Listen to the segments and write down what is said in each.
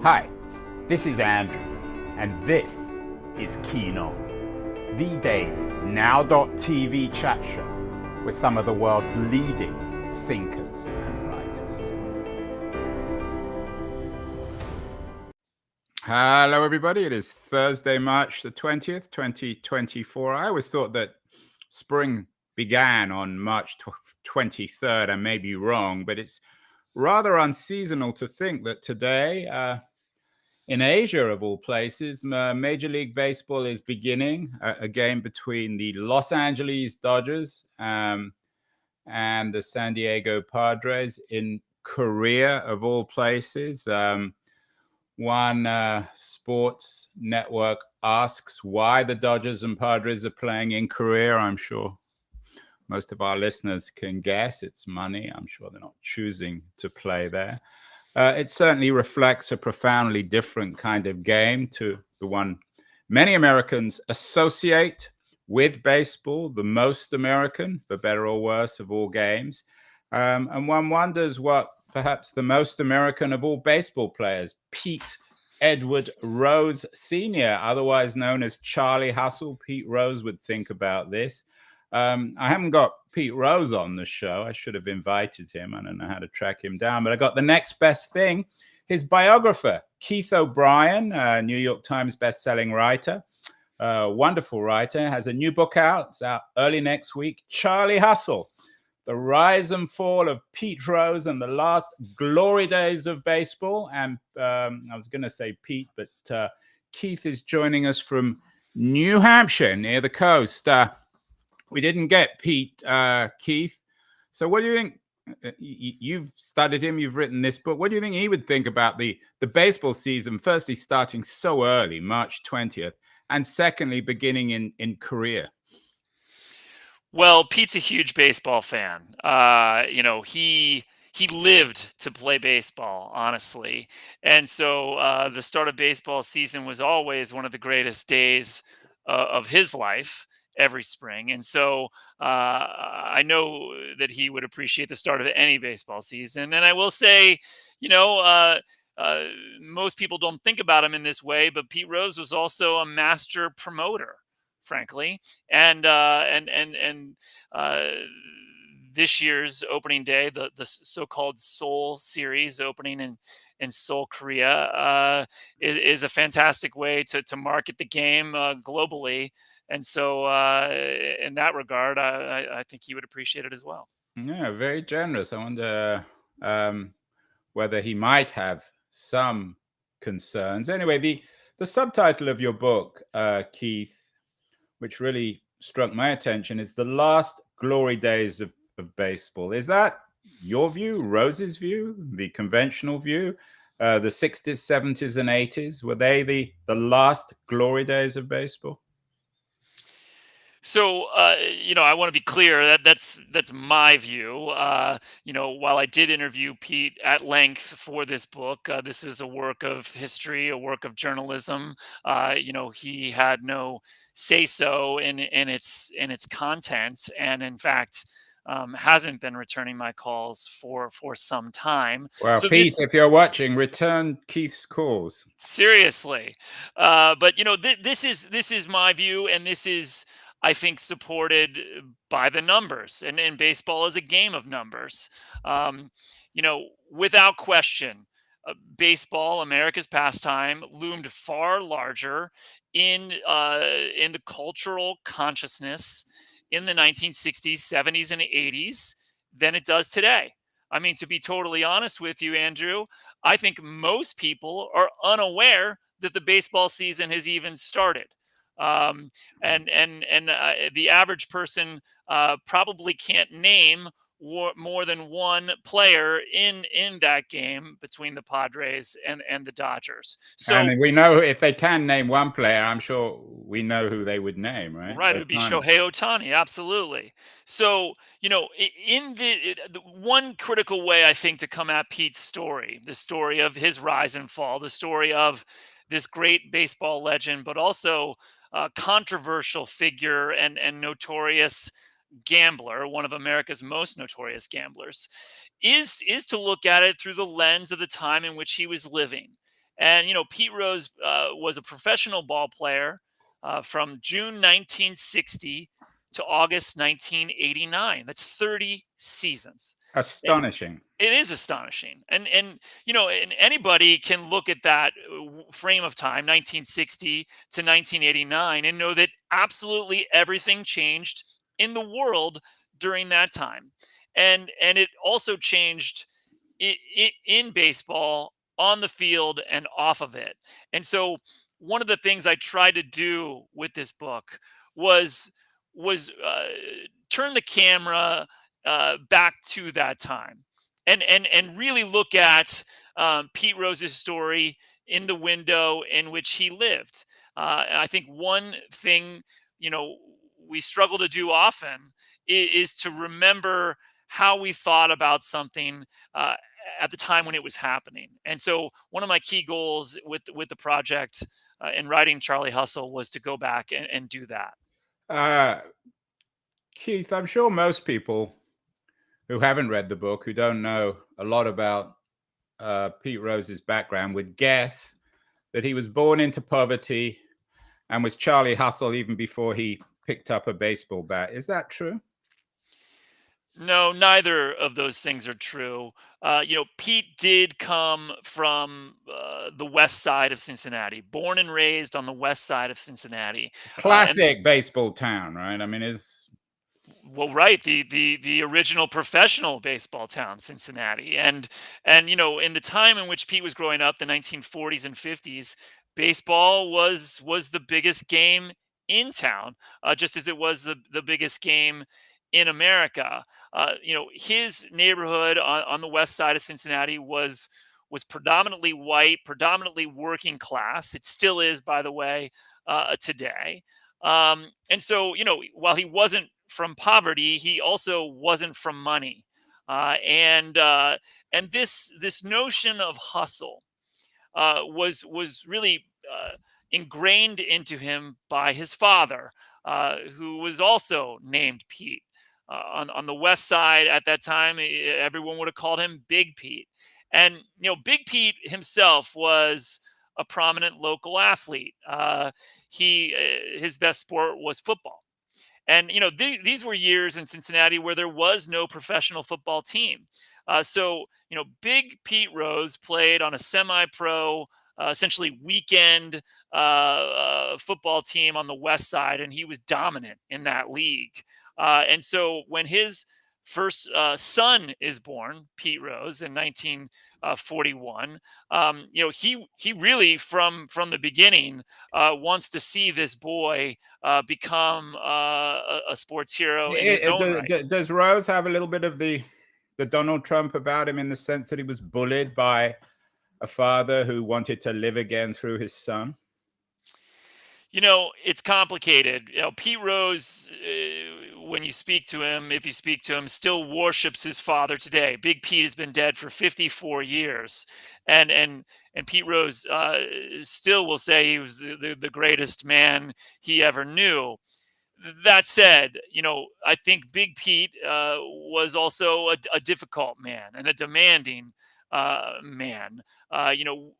Hi, this is Andrew, and this is Keen On, the daily Now.tv chat show with some of the world's leading thinkers and writers. Hello, everybody. It is Thursday, March the 20th, 2024. I always thought that spring began on March 23rd. I may be wrong, but it's rather unseasonal to think that today, in Asia, of all places, Major League Baseball is beginning a game between the Los Angeles Dodgers and the San Diego Padres in Korea, of all places. One sports network asks why the Dodgers and Padres are playing in Korea. I'm sure most of our listeners can guess. It's money. I'm sure they're not choosing to play there. It certainly reflects a profoundly different kind of game to the one many Americans associate with baseball, the most American, for better or worse, of all games. And one wonders what perhaps the most American of all baseball players, Pete Edward Rose Sr., otherwise known as Charlie Hustle, Pete Rose, would think about this. I haven't got Pete Rose on the show. I should have invited him. I don't know how to track him down, but I got the next best thing. His biographer, Keith O'Brien, New York Times bestselling writer, wonderful writer, has a new book out. It's out early next week, Charlie Hustle, The Rise and Fall of Pete Rose and the Last Glory Days of Baseball. And I was going to say Pete, but Keith is joining us from New Hampshire, near the coast. We didn't get Pete, Keith. So what do you think? You've studied him, you've written this book. What do you think he would think about the baseball season, firstly, starting so early, March 20th, and secondly, beginning in Korea? Well, Pete's a huge baseball fan. He lived to play baseball, honestly. And so the start of baseball season was always one of the greatest days of his life every spring. And so I know that he would appreciate the start of any baseball season. And I will say, you know, uh, most people don't think about him in this way, but Pete Rose was also a master promoter, frankly. And this year's opening day, the so-called Seoul series opening in Seoul, Korea, is a fantastic way to market the game globally. And so, in that regard, I think he would appreciate it as well. Yeah, very generous. I wonder whether he might have some concerns. Anyway, the subtitle of your book, Keith, which really struck my attention, is The Last Glory Days of Baseball. Is that your view, Rose's view, the conventional view? The 60s, 70s, and 80s, were they the last glory days of baseball? So, I want to be clear that that's my view. While I did interview Pete at length for this book, this is a work of history, a work of journalism. He had no say so in its content, and in fact, hasn't been returning my calls for some time. Well, So Pete, this if you're watching, return Keith's calls. seriously, but this is my view, and this is, I think, supported by the numbers, and baseball is a game of numbers. Without question, baseball, America's pastime, loomed far larger in the cultural consciousness in the 1960s, 70s, and 80s than it does today. I mean, to be totally honest with you, Andrew, I think most people are unaware that the baseball season has even started. The average person probably can't name more than one player in that game between the Padres and the Dodgers. So, And we know if they can name one player, I'm sure we know who they would name, right? right, it would be Ohtani. Shohei Ohtani, absolutely. So, in the one critical way, I think, to come at Pete's story, the story of his rise and fall, the story of this great baseball legend, but also a controversial figure and notorious gambler, one of America's most notorious gamblers, is to look at it through the lens of the time in which he was living. And Pete Rose was a professional ball player from June 1960 to August 1989. That's 30 seasons. And Astonishing. it is astonishing. And anybody can look at that frame of time, 1960 to 1989, and know that absolutely everything changed in the world during that time. And it also changed in baseball, on the field and off of it. And so one of the things I tried to do with this book was was turn the camera back to that time, and really look at Pete Rose's story in the window in which he lived. I think one thing we struggle to do often is to remember how we thought about something at the time when it was happening. And so one of my key goals with the project in writing Charlie Hustle was to go back and do that. Uh, Keith, I'm sure most people who haven't read the book, who don't know a lot about Pete Rose's background, would guess that he was born into poverty and was Charlie Hustle even before he picked up a baseball bat. Is that true? No, neither of those things are true. Pete did come from the west side of Cincinnati, born and raised on the west side of Cincinnati. Classic baseball town, right? I mean, Well, right, the original professional baseball town, Cincinnati. And in the time in which Pete was growing up, the 1940s and 50s, baseball was the biggest game in town, just as it was the biggest game in America. His neighborhood on the west side of Cincinnati was predominantly white, predominantly working class. It still is, by the way, today. And so, while he wasn't from poverty, he also wasn't from money. And this notion of hustle was really ingrained into him by his father, who was also named Pete. On the west side at that time, everyone would have called him Big Pete. And Big Pete himself was a prominent local athlete. His best sport was football. And these were years in Cincinnati where there was no professional football team. So Big Pete Rose played on a semi-pro, essentially weekend football team on the west side, and he was dominant in that league. And so when his first son is born, Pete Rose, in 1941, he really from the beginning wants to see this boy become a sports hero in his own right. Does Rose have a little bit of the Donald Trump about him, in the sense that he was bullied by a father who wanted to live again through his son? It's complicated. Pete Rose, when you speak to him, if you speak to him, still worships his father today. Big Pete has been dead for 54 years, and Pete Rose still will say he was the greatest man he ever knew. That said, I think Big Pete was also a difficult man and a demanding man.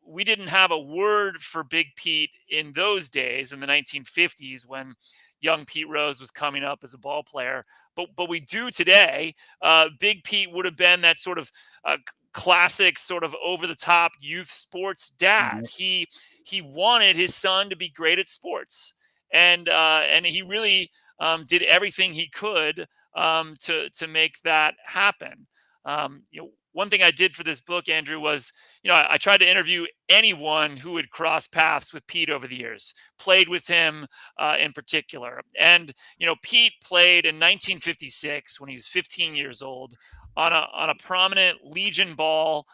We didn't have a word for Big Pete in those days in the 1950s when young Pete Rose was coming up as a ball player, but we do today. Big Pete would have been that sort of classic, sort of over the top youth sports dad. Mhm. He wanted his son to be great at sports, and he really did everything he could to make that happen. One thing I did for this book, Andrew, was I tried to interview anyone who had crossed paths with Pete over the years, played with him in particular. And Pete played in 1956 when he was 15 years old on a prominent Legion Ball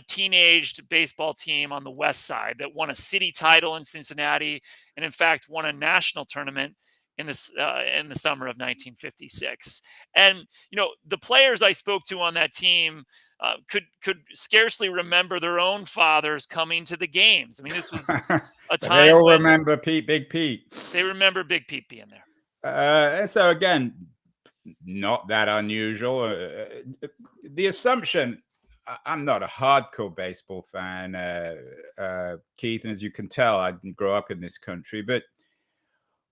teenaged baseball team on the west side that won a city title in Cincinnati, and in fact won a national tournament in the summer of 1956. And the players I spoke to on that team could scarcely remember their own fathers coming to the games. I mean, this was a time they all when remember Big Pete. they remember Big Pete being there. So again, not that unusual. The assumption I'm not a hardcore baseball fan, Keith, and as you can tell, I didn't grow up in this country, but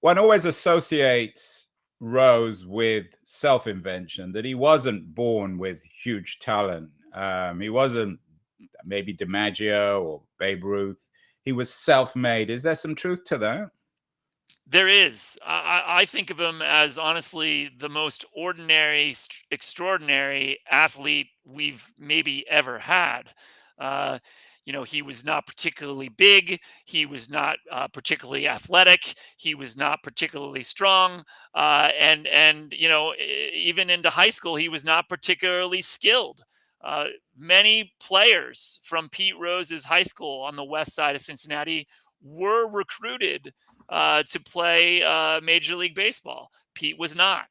one always associates Rose with self-invention, that he wasn't born with huge talent. He wasn't maybe DiMaggio or Babe Ruth. He was self-made. Is there some truth to that? There is. I think of him as honestly the most ordinary, extraordinary athlete we've maybe ever had. Uh, he was not particularly big. He was not particularly athletic. He was not particularly strong. And even into high school, he was not particularly skilled. Many players from Pete Rose's high school on the west side of Cincinnati were recruited to play Major League Baseball. Pete was not.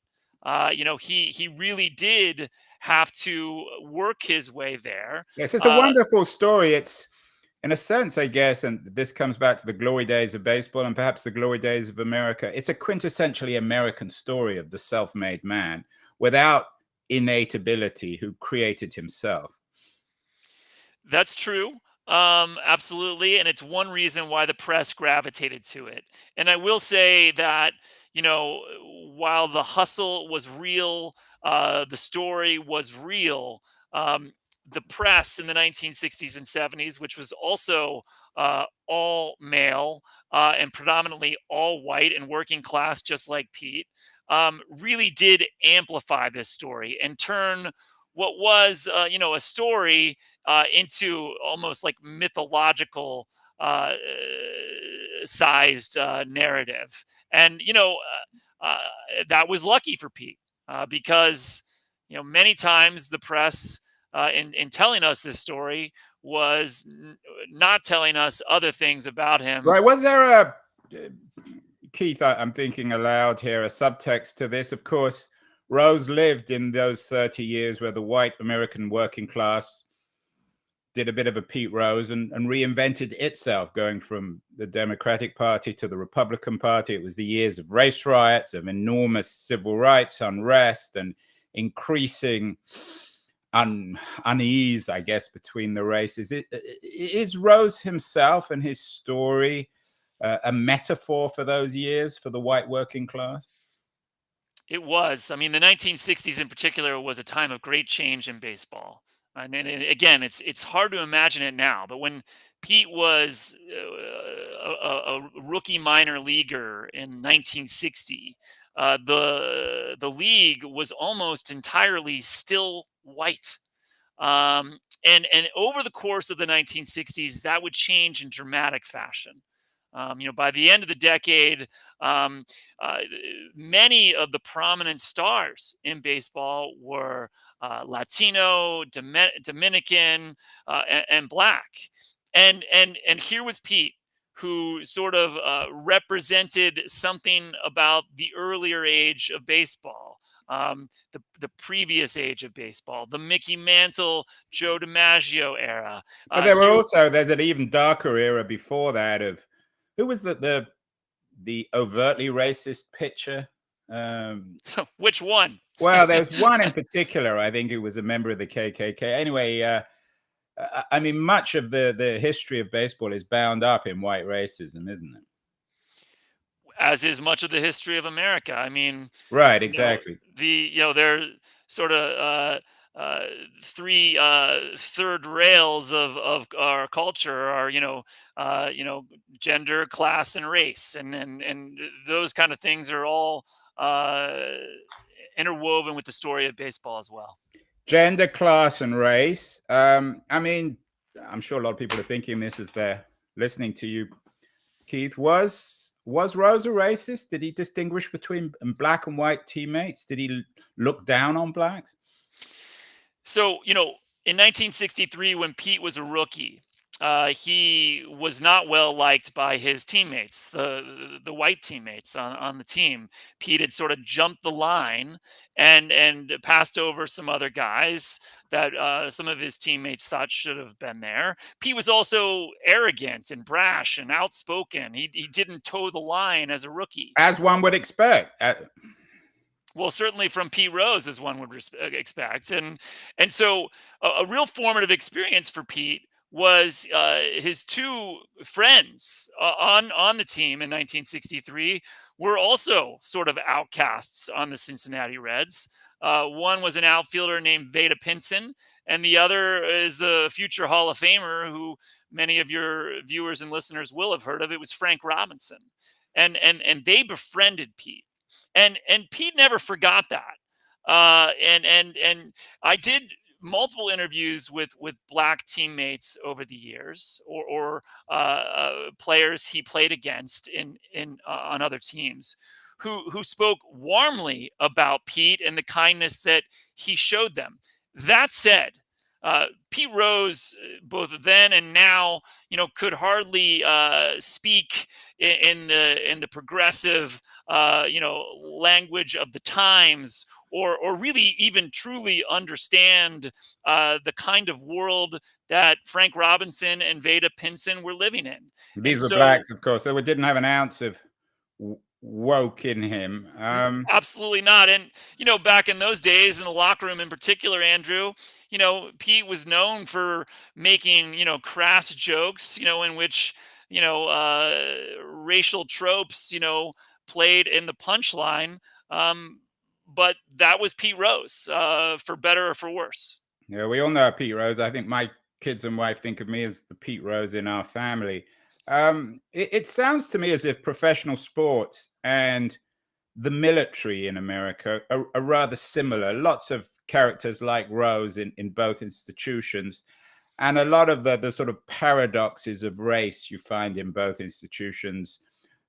He really did have to work his way there. Yes, it's a wonderful story. It's, in a sense, I guess, and this comes back to the glory days of baseball and perhaps the glory days of America. It's a quintessentially American story of the self-made man without innate ability who created himself. That's true. Absolutely. And it's one reason why the press gravitated to it. And I will say that, while the hustle was real, the story was real, the press in the 1960s and 70s, which was also all male and predominantly all white and working class, just like Pete, really did amplify this story and turn what was, a story into almost like mythological sized narrative. And, that was lucky for Pete because, many times the press in telling us this story was not telling us other things about him. Right. Was there a, Keith, I'm thinking aloud here, a subtext to this? Of course, Rose lived in those 30 years where the white American working class did a bit of a Pete Rose and reinvented itself, going from the Democratic Party to the Republican Party. It was the years of race riots, of enormous civil rights unrest, and increasing unease, I guess, between the races. Is Rose himself and his story a metaphor for those years for the white working class? It was. I mean, the 1960s in particular was a time of great change in baseball. And again, it's hard to imagine it now, but when Pete was a rookie minor leaguer in 1960, the league was almost entirely still white. And over the course of the 1960s, that would change in dramatic fashion. By the end of the decade, many of the prominent stars in baseball were Latino, Dominican, and Black. And here was Pete, who sort of represented something about the earlier age of baseball, the previous age of baseball, the Mickey Mantle, Joe DiMaggio era. But there were also, there's an even darker era before that of, who was the overtly racist pitcher? Which one? Well, there's one in particular. I think it was a member of the KKK. Anyway, I mean, much of the history of baseball is bound up in white racism, isn't it? As is much of the history of America. I mean, right, exactly. There sort of three third rails of our culture are gender, class, and race, and those kind of things are all interwoven with the story of baseball as well. Gender, class, and race. I mean, I'm sure a lot of people are thinking this as they're listening to you, Keith. Was Rose a racist? Did he distinguish between black and white teammates? Did he look down on blacks? So, in 1963, when Pete was a rookie, he was not well liked by his teammates, the white teammates on the team. Pete had sort of jumped the line and passed over some other guys that some of his teammates thought should have been there. Pete was also arrogant and brash and outspoken. He didn't toe the line as a rookie, as one would expect. Well, certainly from Pete Rose, as one would expect, and so a real formative experience for Pete was his two friends on the team in 1963 were also sort of outcasts on the Cincinnati Reds. One was an outfielder named Vada Pinson, and the other is a future Hall of Famer who many of your viewers and listeners will have heard of. It was Frank Robinson, and they befriended Pete, and Pete never forgot that. And I did multiple interviews with black teammates over the years, or players he played against in on other teams, who spoke warmly about Pete and the kindness that he showed them. That said, Pete Rose, both then and now, could hardly speak in the progressive, language of the times, or really even truly understand the kind of world that Frank Robinson and Vada Pinson were living in. And These were so, blacks, of course. They didn't have an ounce of woke in him. absolutely not. And, back in those days in the locker room in particular, Andrew, Pete was known for making, crass jokes, in which, racial tropes, played in the punchline. But that was Pete Rose, for better or for worse. Yeah, we all know Pete Rose. I think my kids and wife think of me as the Pete Rose in our family. It sounds to me as if professional sports and the military in America are rather similar. Lots of characters like Rose in both institutions, and a lot of the sort of paradoxes of race you find in both institutions.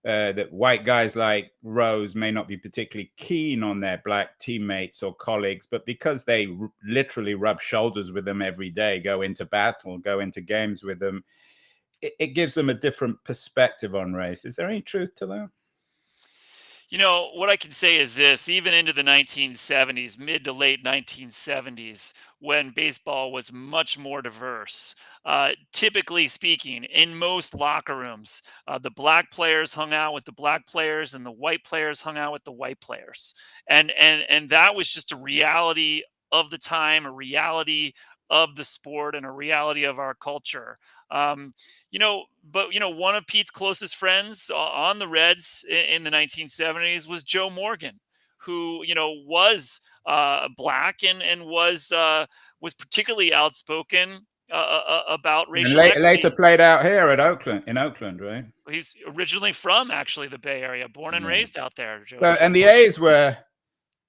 That white guys like Rose may not be particularly keen on their black teammates or colleagues, but because they literally rub shoulders with them every day, go into battle, go into games with them, it gives them a different perspective on race. Is there any truth to that? What I can say is this: even into the 1970s, mid to late 1970s, when baseball was much more diverse, typically speaking, in most locker rooms, the black players hung out with the black players and the white players hung out with the white players. And that was just a reality of the time, a reality of the sport, and a reality of our culture. Um, but one of Pete's closest friends on the Reds in the 1970s was Joe Morgan, who was black, and was particularly outspoken about And racial later equity. played out here at Oakland, in Oakland, right? He's originally from actually the Bay Area, born and Yeah. raised out there. So, Joe and the Morgan. A's were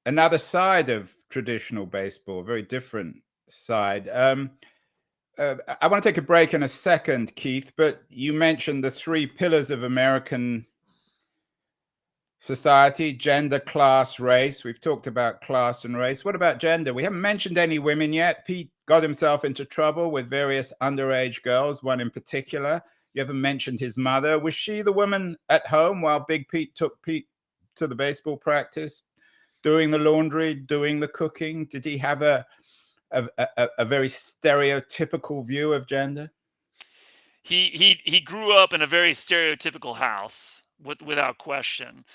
another side of traditional baseball, a very different side. I want to take a break in a second, Keith, but you mentioned the three pillars of American society: gender, class, race. We've talked about class and race. What about gender? We haven't mentioned any women yet. Pete got himself into trouble with various underage girls, one in particular. You haven't mentioned his mother. Was she the woman at home while Big Pete took Pete to the baseball practice, doing the laundry, doing the cooking? Did he have a very stereotypical view of gender? He grew up in a very stereotypical house, without question.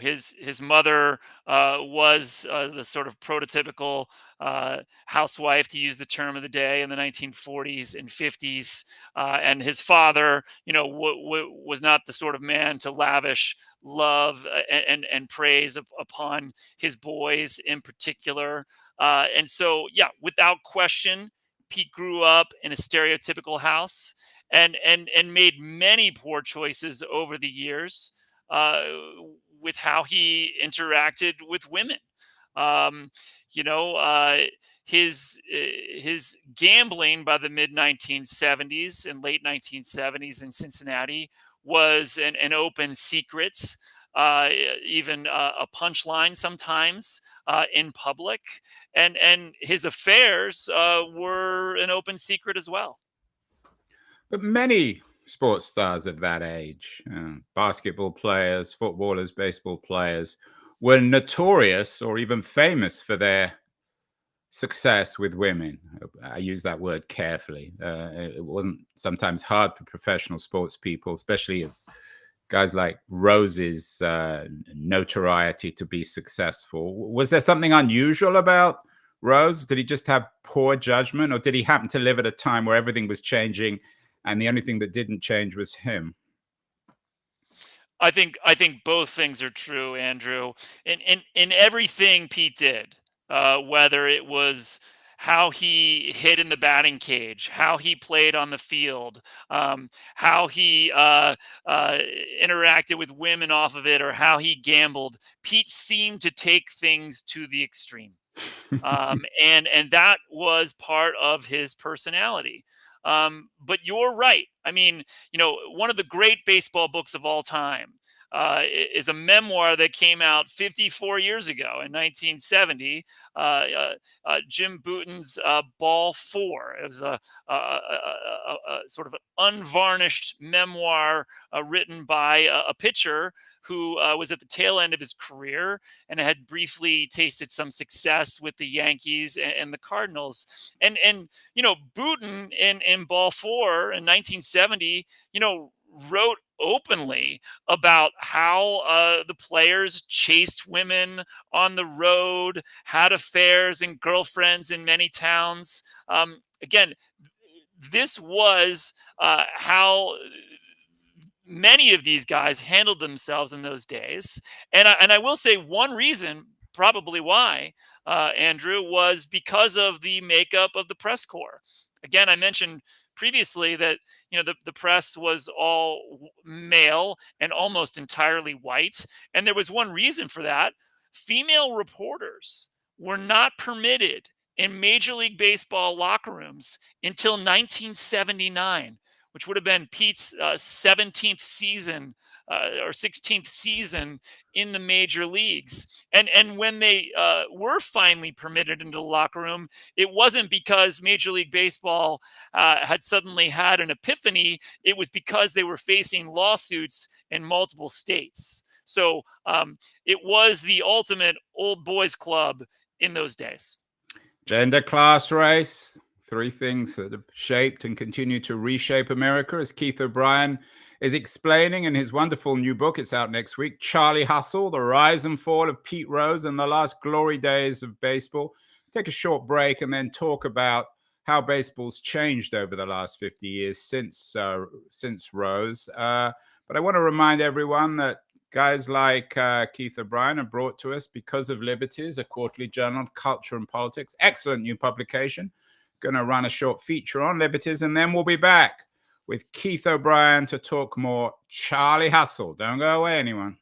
His mother was the sort of prototypical housewife, to use the term of the day, in the 1940s and 50s, and his father, was not the sort of man to lavish love and praise upon his boys in particular. And so, yeah, without question, Pete grew up in a stereotypical house, and made many poor choices over the years, uh, with how he interacted with women. Um, you know, uh, his gambling by the mid 1970s and late 1970s in Cincinnati was an open secret, even a punchline sometimes in public, and his affairs were an open secret as well. But many sports stars of that age, basketball players, footballers, baseball players, were notorious or even famous for their success with women. I use that word carefully. It wasn't sometimes hard for professional sports people, especially of guys like Rose's notoriety to be successful. Was there something unusual about Rose? Did he just have poor judgment, or did he happen to live at a time where everything was changing and the only thing that didn't change was him? I think both things are true, Andrew. In everything Pete did, whether it was how he hit in the batting cage, how he played on the field, how he uh, interacted with women off of it, or how he gambled, Pete seemed to take things to the extreme, and that was part of his personality. But you're right. I mean, one of the great baseball books of all time is a memoir that came out 54 years ago in 1970. Jim Bouton's Ball Four. It was a sort of unvarnished memoir written by a pitcher who was at the tail end of his career and had briefly tasted some success with the Yankees and the Cardinals. And Bouton in Ball Four in 1970, wrote openly about how the players chased women on the road, had affairs and girlfriends in many towns. Again, this was how many of these guys handled themselves in those days. And I will say one reason, probably why, Andrew, was because of the makeup of the press corps. Again, I mentioned previously that the press was all male and almost entirely white, and there was one reason for that. Female reporters were not permitted in Major League Baseball locker rooms until 1979, which would have been Pete's 17th season or 16th season in the major leagues. And when they were finally permitted into the locker room, it wasn't because Major League Baseball had suddenly had an epiphany. It was because they were facing lawsuits in multiple states. So it was the ultimate old boys club in those days. Gender, class, race, three things that have shaped and continue to reshape America, as Keith O'Brien is explaining in his wonderful new book. It's out next week, Charlie Hustle, The Rise and Fall of Pete Rose and the Last Glory Days of Baseball. Take a short break and then talk about how baseball's changed over the last 50 years since Rose. But I want to remind everyone that guys like Keith O'Brien are brought to us because of Liberties, a quarterly journal of culture and politics. Excellent new publication. Going to run a short feature on Liberties, and then we'll be back with Keith O'Brien to talk more Charlie Hustle. Don't go away, anyone.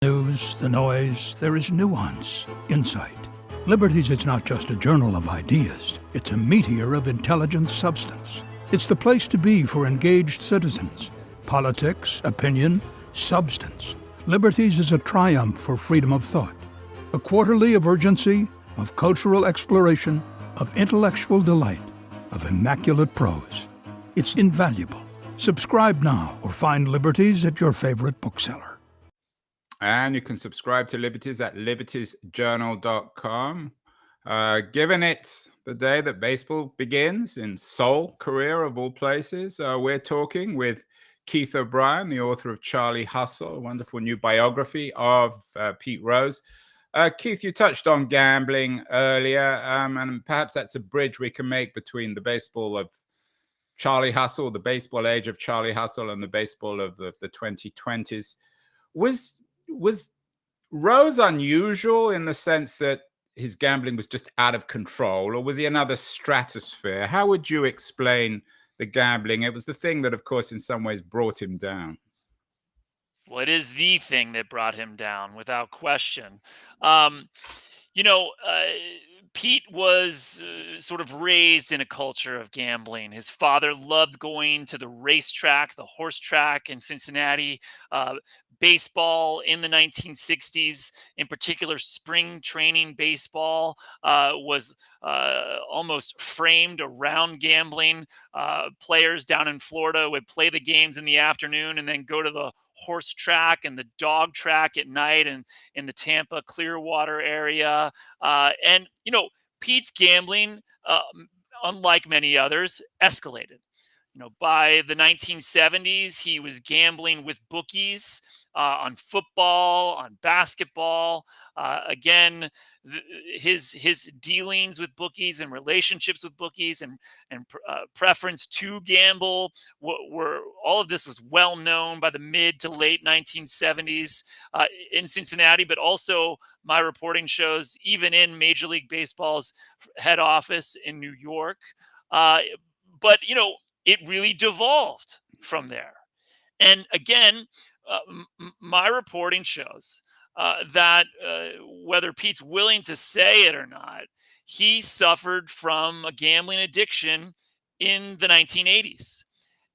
News, the noise, there is nuance, insight. Liberties is not just a journal of ideas. It's a meteor of intelligent substance. It's the place to be for engaged citizens. Politics, opinion, substance. Liberties is a triumph for freedom of thought. A quarterly of urgency, of cultural exploration, of intellectual delight, of immaculate prose. It's invaluable. Subscribe now or find Liberties at your favorite bookseller. And you can subscribe to Liberties at libertiesjournal.com. Given it's the day that baseball begins in Seoul, Korea, of all places, we're talking with Keith O'Brien, the author of Charlie Hustle, a wonderful new biography of Pete Rose. Keith, you touched on gambling earlier, and perhaps that's a bridge we can make between the baseball of Charlie Hustle, the baseball age of Charlie Hustle, and the baseball of the 2020s. Was Rose unusual in the sense that his gambling was just out of control, or was he another stratosphere? How would you explain the gambling? It was the thing that, of course, in some ways brought him down. Well, it is the thing that brought him down, without question. Um, you know, uh, Pete was sort of raised in a culture of gambling. His father loved going to the racetrack, the horse track in Cincinnati. Baseball in the 1960s, in particular, spring training baseball was almost framed around gambling. Players down in Florida would play the games in the afternoon and then go to the horse track and the dog track at night, and in the Tampa Clearwater area. Pete's gambling, unlike many others, escalated. By the 1970s, he was gambling with bookies on football, on basketball. Again, his dealings with bookies and relationships with bookies and preference to gamble were all of this was well known by the mid to late 1970s in Cincinnati, but also my reporting shows even in Major League Baseball's head office in New York. But it really devolved from there. And again, my reporting shows that whether Pete's willing to say it or not, he suffered from a gambling addiction in the 1980s.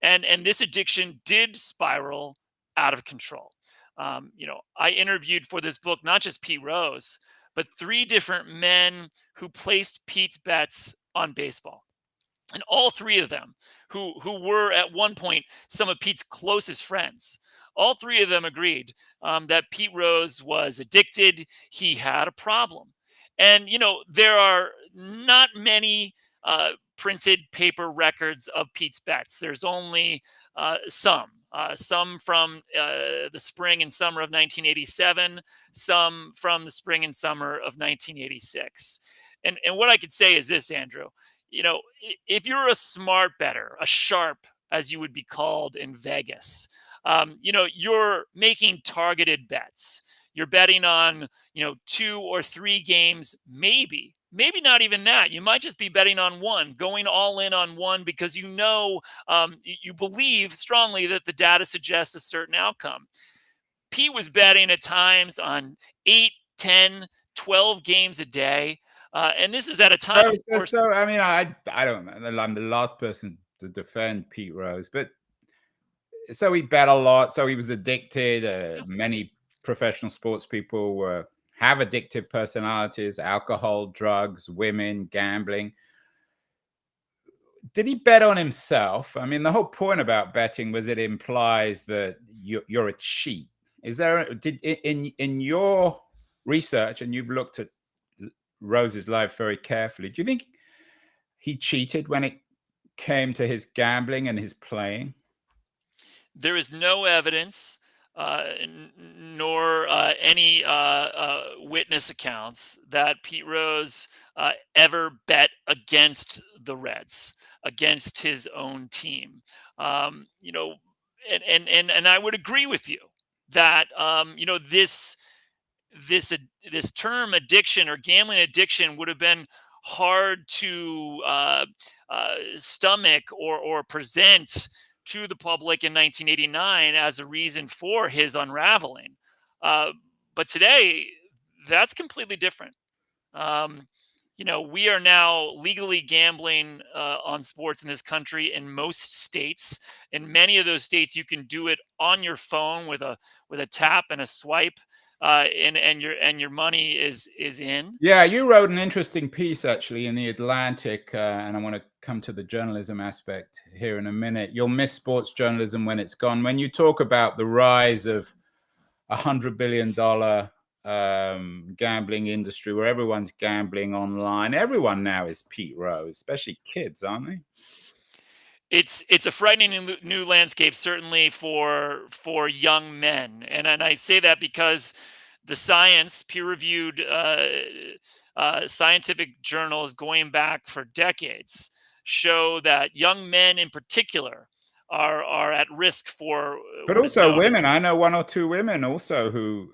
And this addiction did spiral out of control. I interviewed for this book not just Pete Rose, but 3 different men who placed Pete's bets on baseball. And all 3 of them, who were at one point some of Pete's closest friends, all 3 of them agreed that Pete Rose was addicted. He had a problem. And, there are not many printed paper records of Pete's bets. There's only some from the spring and summer of 1987, some from the spring and summer of 1986. And what I could say is this, Andrew. If you're a smart bettor, a sharp, as you would be called in Vegas, you're making targeted bets. You're betting on, 2 or 3 games, maybe not even that. You might just be betting on one, going all in on one because you believe strongly that the data suggests a certain outcome. Pete was betting at times on 8, 10, 12 games a day. And this is at a time, of course. So I mean, I don't know. I'm the last person to defend Pete Rose, but so he bet a lot. So he was addicted. Many professional sports people have addictive personalities: alcohol, drugs, women, gambling. Did he bet on himself? I mean, the whole point about betting was it implies that you're a cheat. Is there in your research, and you've looked at Rose's life very carefully, do you think he cheated when it came to his gambling and his playing? There is no evidence, nor any witness accounts that Pete Rose ever bet against the Reds, against his own team. And I would agree with you that this term addiction or gambling addiction would have been hard to stomach or present to the public in 1989 as a reason for his unraveling. But today, that's completely different. We are now legally gambling on sports in this country in most states. In many of those states, you can do it on your phone with a tap and a swipe. And your money is in. Yeah, you wrote an interesting piece actually in the Atlantic, and I want to come to the journalism aspect here in a minute. You'll miss sports journalism when it's gone. When you talk about the rise of $100 billion gambling industry, where everyone's gambling online, everyone now is Pete Rose, especially kids, aren't they? It's a frightening new landscape, certainly for young men, and I say that because the science, peer-reviewed scientific journals going back for decades, show that young men in particular are at risk for. But also women. I know 1 or 2 women also who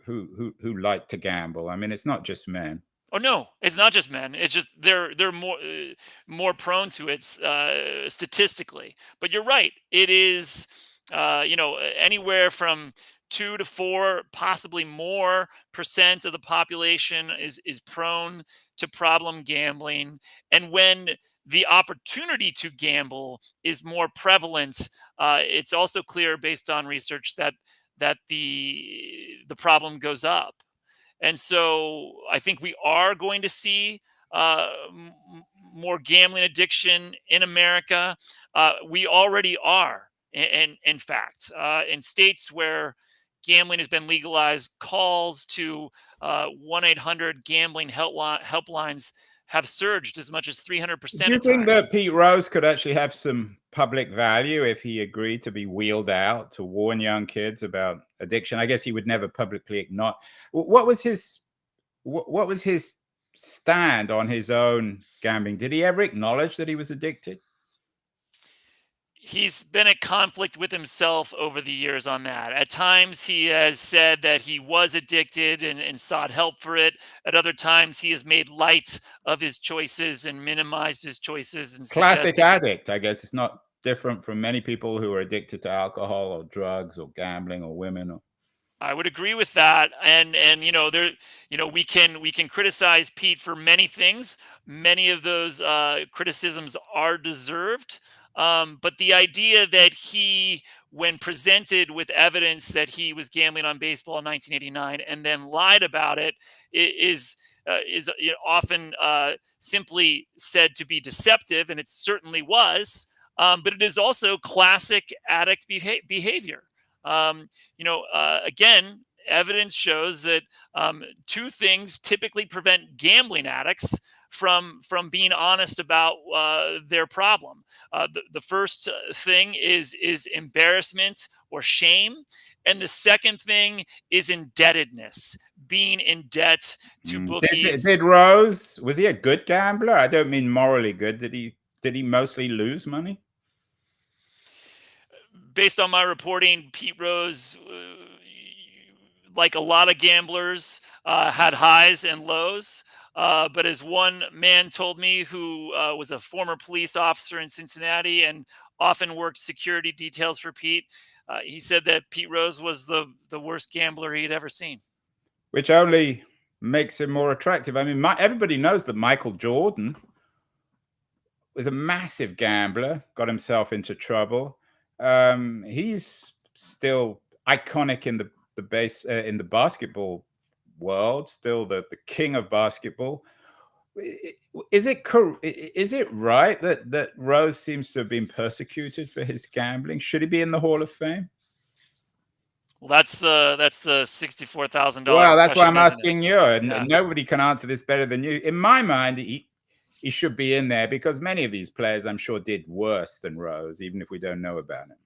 like to gamble. I mean, it's not just men. Oh no, it's not just men. It's just they're more prone to it statistically. But you're right. It is anywhere from 2 to 4, possibly more % of the population is prone to problem gambling. And when the opportunity to gamble is more prevalent, it's also clear based on research that the problem goes up. And so I think we are going to see more gambling addiction in America. We already are, in fact, in states where gambling has been legalized, calls to 1-800 gambling helplines have surged as much as 300% Do you at think times. that Pete Rose could actually have some public value if he agreed to be wheeled out to warn young kids about addiction? I guess he would never publicly acknowledge. What was his stand on his own gambling? Did he ever acknowledge that he was addicted? He's been at conflict with himself over the years on that. At times, he has said that he was addicted and sought help for it. At other times, he has made light of his choices and minimized his choices and Classic suggested. addict, I guess. It's not different from many people who are addicted to alcohol or drugs or gambling or women. Or... I would agree with that, and we can criticize Pete for many things. Many of those criticisms are deserved. But the idea that he, when presented with evidence that he was gambling on baseball in 1989 and then lied about it, is often simply said to be deceptive, and it certainly was. But it is also classic addict behavior. Again, evidence shows that two things typically prevent gambling addicts from being honest about their problem. The first thing is embarrassment or shame, and the second thing is indebtedness, being in debt to bookies. Did Rose, was he a good gambler? I don't mean morally good. Did he mostly lose money? Based on my reporting, Pete Rose, like a lot of gamblers, had highs and lows. But as one man told me, who was a former police officer in Cincinnati and often worked security details for Pete, he said that Pete Rose was the worst gambler he had ever seen. Which only makes him more attractive. I mean, everybody knows that Michael Jordan was a massive gambler, got himself into trouble. He's still iconic in the basketball world, still the king of basketball. Is it right that Rose seems to have been persecuted for his gambling? Should he be in the Hall of Fame? Well, that's the $64,000. Well, that's why I'm question, asking you. And Yeah. nobody can answer this better than you. In my mind, he should be in there because many of these players, I'm sure, did worse than Rose, even if we don't know about it.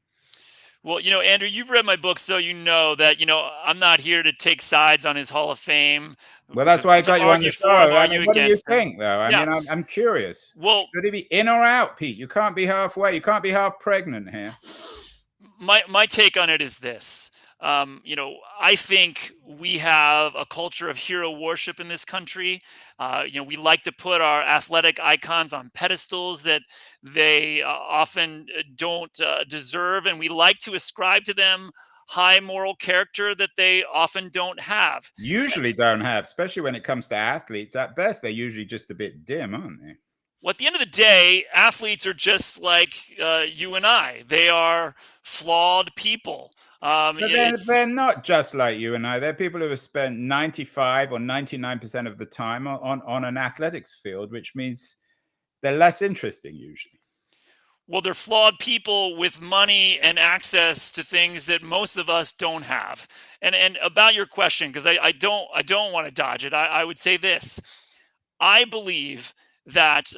Well, Andrew, you've read my book, so you know that, I'm not here to take sides on his Hall of Fame. Well, that's why I got you on the show. I mean, what do you think, though? I mean, I'm curious. Well, should he be in or out, Pete? You can't be halfway. You can't be half pregnant here. My take on it is this. I think we have a culture of hero worship in this country. We like to put our athletic icons on pedestals that they often don't deserve, and we like to ascribe to them high moral character that they often don't have. Usually don't have, especially when it comes to athletes. At best, they're usually just a bit dim, aren't they? Well, at the end of the day, athletes are just like you and I. They are flawed people. But they're not just like you and I. They're people who have spent 95 or 99% of the time on an athletics field, which means they're less interesting usually. Well, they're flawed people with money and access to things that most of us don't have. And about your question, because I don't want to dodge it, I would say this. I believe that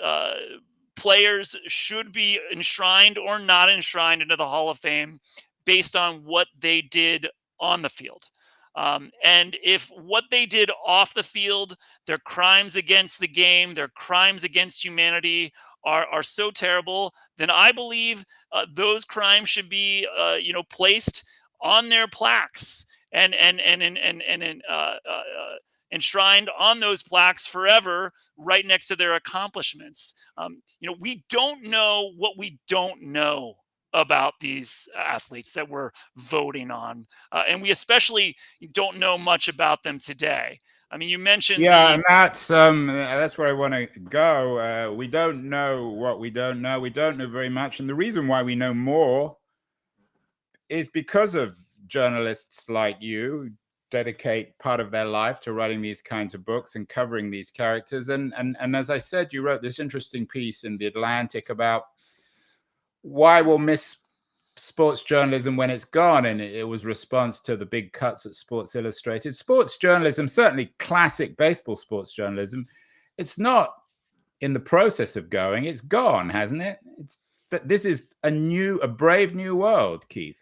players should be enshrined or not enshrined into the Hall of Fame based on what they did on the field. And if what they did off the field, their crimes against the game, their crimes against humanity are so terrible, then I believe those crimes should be placed on their plaques and enshrined on those plaques forever, right next to their accomplishments. We don't know what we don't know about these athletes that we're voting on, and we especially don't know much about them today. I mean, you mentioned and that's where I want to go. We don't know what we don't know. We don't know very much, and the reason why we know more is because of journalists like you dedicate part of their life to writing these kinds of books and covering these characters. And as I said, you wrote this interesting piece in The Atlantic about why we'll miss sports journalism when it's gone, and it was response to the big cuts at Sports Illustrated. Sports journalism, certainly classic baseball sports journalism, it's not in the process of going, it's gone, hasn't it? It's that this is a brave new world, Keith.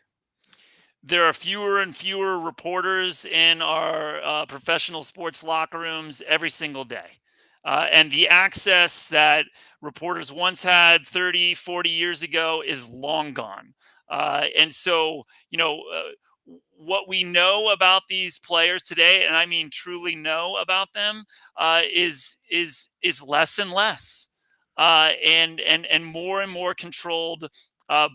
There are fewer and fewer reporters in our professional sports locker rooms every single day. And the access that reporters once had 30, 40 years ago is long gone. And so, what we know about these players today, and I mean truly know about them, is less and less, and more controlled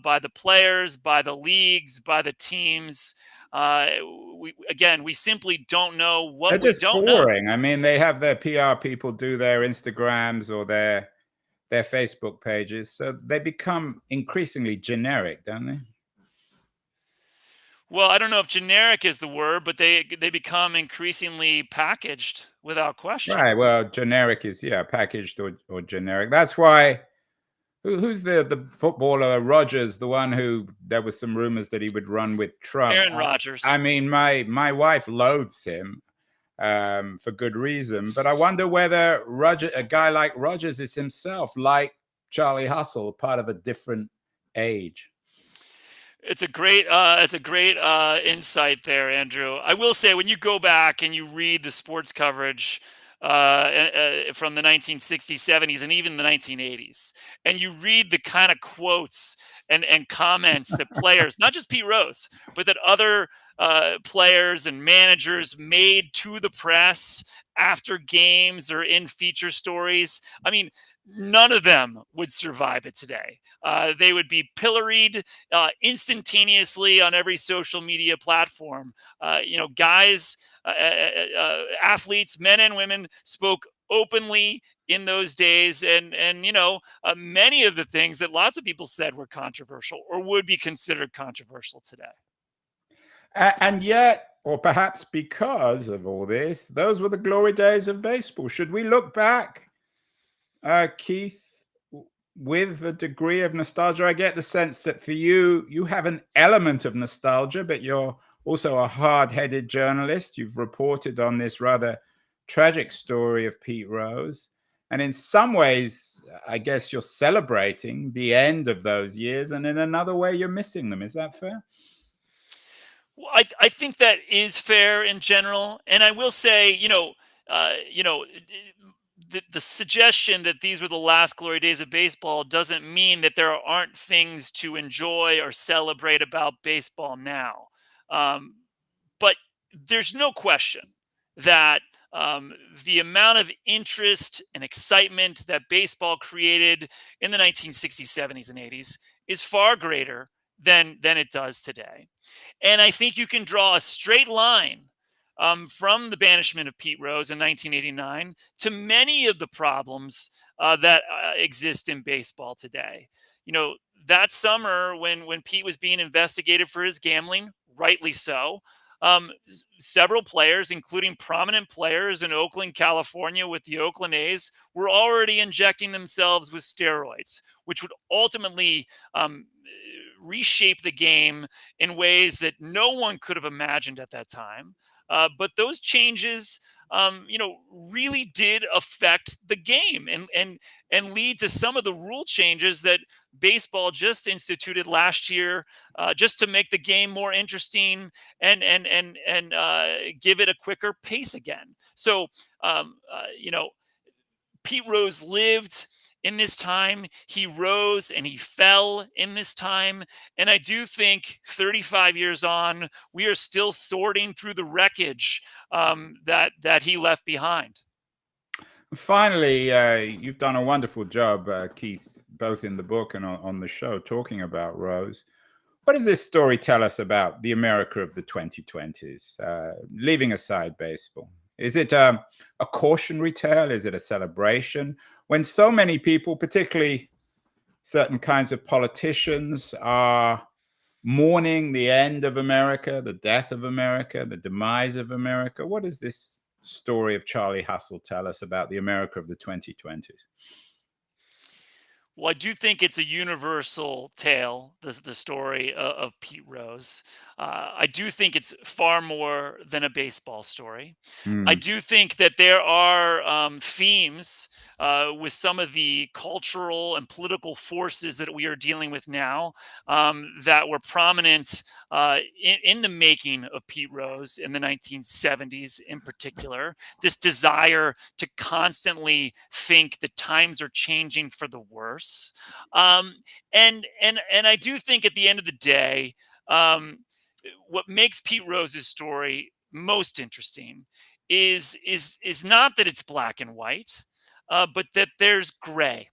by the players, by the leagues, by the teams. We simply don't know what They're we just don't know. boring. I mean, they have their PR people do their Instagrams or their Facebook pages, so they become increasingly generic, don't they? Well, I don't know if generic is the word, but they become increasingly packaged without question. Right. Well, generic is packaged or generic. That's why. Who's the footballer Rodgers, the one who there was some rumors that he would run with Trump? Aaron Rodgers. I mean, my wife loathes him for good reason, but I wonder whether a guy like Rodgers is himself like Charlie Hustle, part of a different age. It's a great insight there, Andrew. I will say, when you go back and you read the sports coverage from the 1960s, 70s, and even the 1980s, and you read the kind of quotes and comments that players, not just Pete Rose, but that other players and managers made to the press after games or in feature stories, I mean, none of them would survive it today. They would be pilloried instantaneously on every social media platform. Athletes, men and women, spoke openly in those days, and many of the things that lots of people said were controversial or would be considered controversial today. And yet, or perhaps because of all this, those were the glory days of baseball. Should we look back, Keith, with a degree of nostalgia? I get the sense that for you have an element of nostalgia, but you're also a hard-headed journalist. You've reported on this rather tragic story of Pete Rose. And in some ways, I guess you're celebrating the end of those years, and in another way, you're missing them. Is that fair? Well, I think that is fair in general. And I will say, the suggestion that these were the last glory days of baseball doesn't mean that there aren't things to enjoy or celebrate about baseball now. But there's no question that the amount of interest and excitement that baseball created in the 1960s, 70s, and 80s is far greater than it does today. And I think you can draw a straight line from the banishment of Pete Rose in 1989 to many of the problems that exist in baseball today. That summer when Pete was being investigated for his gambling, rightly so, several players, including prominent players in Oakland, California with the Oakland A's, were already injecting themselves with steroids, which would ultimately reshape the game in ways that no one could have imagined at that time. But those changes, really did affect the game and lead to some of the rule changes that baseball just instituted last year, just to make the game more interesting and give it a quicker pace again. So, Pete Rose lived in this time. He rose and he fell in this time. And I do think 35 years on, we are still sorting through the wreckage that he left behind. Finally, you've done a wonderful job, Keith, both in the book and on the show, talking about Rose. What does this story tell us about the America of the 2020s, leaving aside baseball? Is it a cautionary tale? Is it a celebration? When so many people, particularly certain kinds of politicians, are mourning the end of America, the death of America, the demise of America, what does this story of Charlie Hustle tell us about the America of the 2020s? Well, I do think it's a universal tale, the story of Pete Rose. I do think it's far more than a baseball story. I Hmm. do think that there are themes with some of the cultural and political forces that we are dealing with now that were prominent in the making of Pete Rose in the 1970s, in particular. This desire to constantly think the times are changing for the worse, um, and I do think at the end of the day, um, what makes Pete Rose's story most interesting is not that it's black and white, but that there's gray.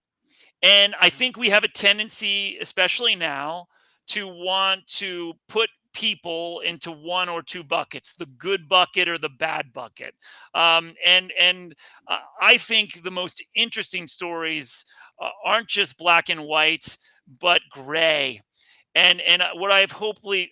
And I think we have a tendency, especially now, to want to put people into one or two buckets, the good bucket or the bad bucket. I think the most interesting stories aren't just black and white, but gray. And what I've hopefully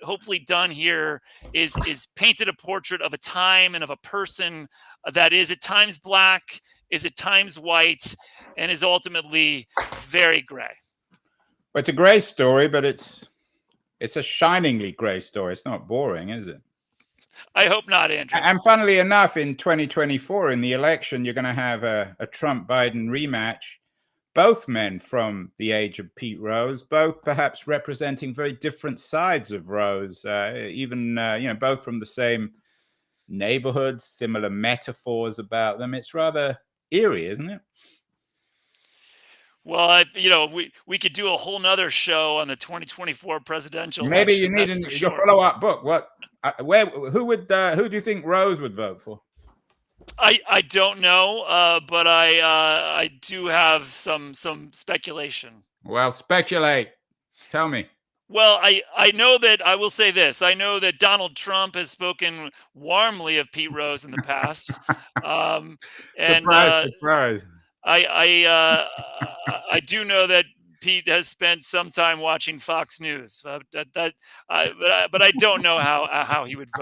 done here is painted a portrait of a time and of a person that is at times black, is at times white, and is ultimately very gray. Well, it's a gray story, but it's a shiningly gray story. It's not boring, is it? I hope not, Andrew. And funnily enough, in 2024, in the election, you're going to have a Trump-Biden rematch. Both men from the age of Pete Rose, both perhaps representing very different sides of Rose, even both from the same neighborhoods, similar metaphors about them. It's rather eerie, isn't it? Well, we could do a whole nother show on the 2024 presidential Maybe election. you That's need for your sure. follow-up book. Who do you think Rose would vote for? I don't know, but I do have some speculation. Well, speculate. Tell me. Well, I know that I will say this. I know that Donald Trump has spoken warmly of Pete Rose in the past, um, and Surprise, surprise. I do know that Pete has spent some time watching Fox News. But I don't know how he would vote.